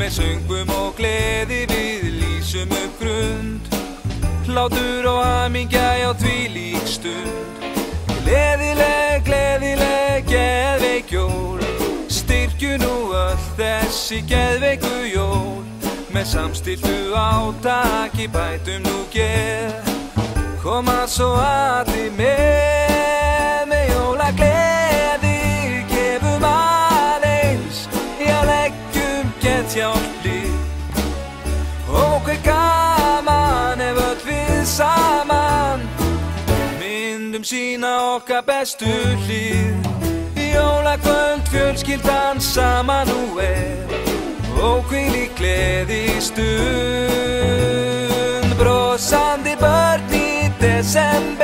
Með söngvum og gleði við lýsum upp grund, hlátur og hamingja, já þvílík stund. Gleðileg, gleðileg, geðveik jól, styrkju nú öll þessi geðveiku jól. Með samstilltu átaki bætum nú geð, koma svo allir með jólagleði. Gefum aðeins, já leggjum geðhjálplið, og hver gaman ef öll við saman myndum sýna okkar bestu hlið. Jólakvöld fjölskyldan saman nú og hvílík gleði stund. Brosandi börn í desember,